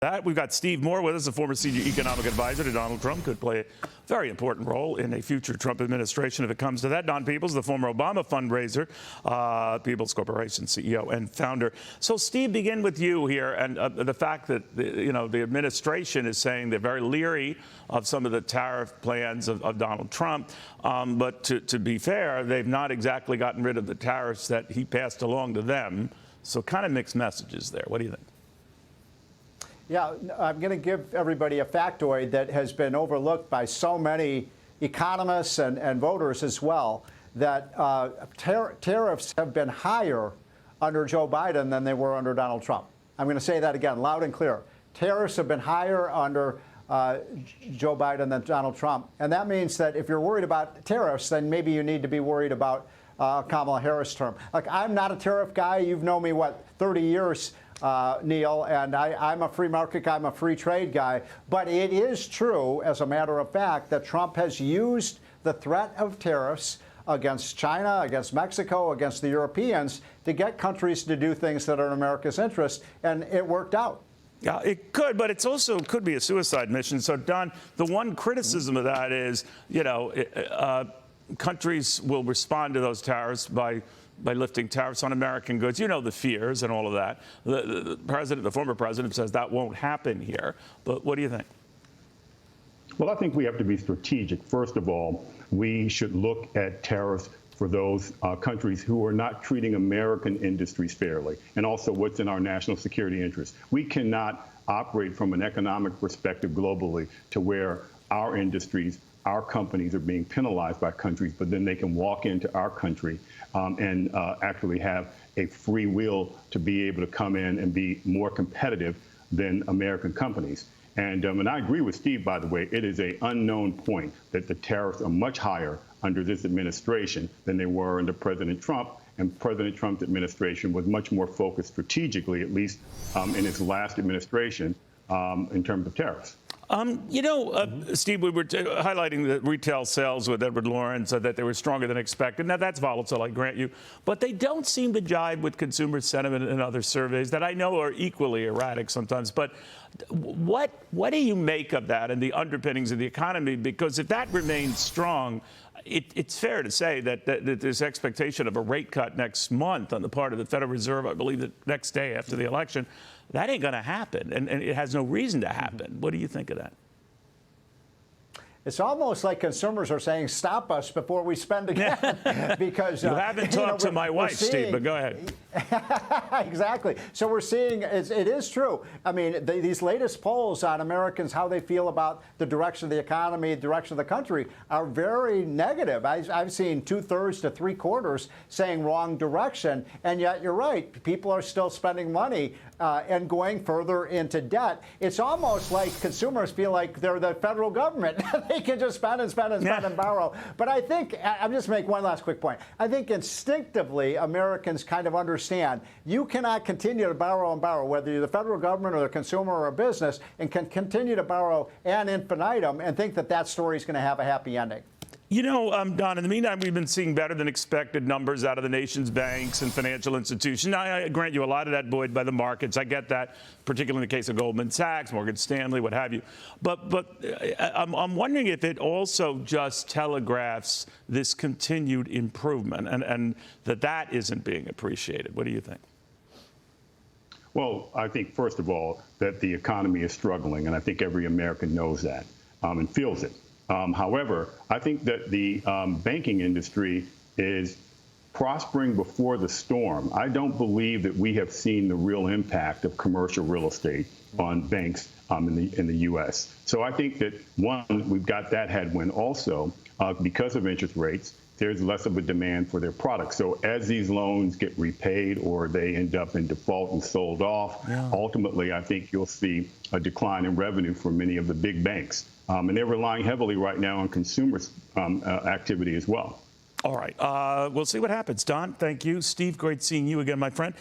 That we've got Steve Moore with us, a former senior economic advisor to Donald Trump, could play a very important role in a future Trump administration if it comes to that. Don Peebles, the former Obama fundraiser, Peebles Corporation CEO and founder. So, Steve, begin with you here, and the fact that the administration is saying they're very leery of some of the tariff plans of Donald Trump, but to be fair, they've not exactly gotten rid of the tariffs that he passed along to them. So, kind of mixed messages there. What do you think? Yeah, I'm going to give everybody a factoid that has been overlooked by so many economists and voters as well, that tariffs have been higher under Joe Biden than they were under Donald Trump. I'm going to say that again, loud and clear. Tariffs have been higher under Joe Biden than Donald Trump. And that means that if you're worried about tariffs, then maybe you need to be worried about Kamala Harris' term. Like, I'm not a tariff guy. You've known me, what, 30 years, Neil, and I'm a free market guy, I'm a free trade guy. But it is true, as a matter of fact, that Trump has used the threat of tariffs against China, against Mexico, against the Europeans to get countries to do things that are in America's interest, and it worked out. Yeah, it could, but it's also could be a suicide mission. So, Don, the one criticism of that is, countries will respond to those tariffs by lifting tariffs on American goods. You know the fears and all of that. The former president says that won't happen here. But what do you think? Well, I think we have to be strategic. First of all, we should look at tariffs for those countries who are not treating American industries fairly, and also what's in our national security interest. We cannot operate from an economic perspective globally to where our industries, our companies are being penalized by countries, but then they can walk into our country and actually have a free will to be able to come in and be more competitive than American companies. And I agree with Steve, by the way. It is an unknown point that the tariffs are much higher under this administration than they were under President Trump. And President Trump's administration was much more focused strategically, at least in its last administration, in terms of tariffs. Steve, we were highlighting the retail sales with Edward Lawrence, that they were stronger than expected. Now, that's volatile, I grant you. But they don't seem to jive with consumer sentiment in other surveys that I know are equally erratic sometimes. But what do you make of that and the underpinnings of the economy? Because if that remains strong, it's fair to say that this expectation of a rate cut next month on the part of the Federal Reserve, I believe the next day after the election, that ain't going to happen, and it has no reason to happen. What do you think of that? It's almost like consumers are saying, stop us before we spend again. Because you haven't talked to my wife, Steve, but go ahead. Exactly. So we're seeing it is true. I mean, these latest polls on Americans, how they feel about the direction of the economy, the direction of the country, are very negative. I've seen 2/3 to 3/4 saying wrong direction. And yet, you're right. People are still spending money and going further into debt. It's almost like consumers feel like they're the federal government. They can just spend and spend and spend and borrow. But I think, I'm just make one last quick point. I think instinctively Americans kind of understand you cannot continue to borrow and borrow, whether you're the federal government or the consumer or a business, and can continue to borrow ad infinitum and think that that story is going to have a happy ending. Don, in the meantime, we've been seeing better than expected numbers out of the nation's banks and financial institutions. Now, I grant you a lot of that buoyed by the markets. I get that, particularly in the case of Goldman Sachs, Morgan Stanley, what have you. But I'm wondering if it also just telegraphs this continued improvement and that isn't being appreciated. What do you think? Well, I think, first of all, that the economy is struggling, and I think every American knows that and feels it. However, I think that the banking industry is prospering before the storm. I don't believe that we have seen the real impact of commercial real estate on banks in the U.S. So I think that, one, we've got that headwind. Also, because of interest rates, there's less of a demand for their products. So as these loans get repaid or they end up in default and sold off, ultimately, I think you'll see a decline in revenue for many of the big banks. And they're relying heavily right now on consumer activity as well. All right. We'll see what happens. Don, thank you. Steve, great seeing you again, my friend.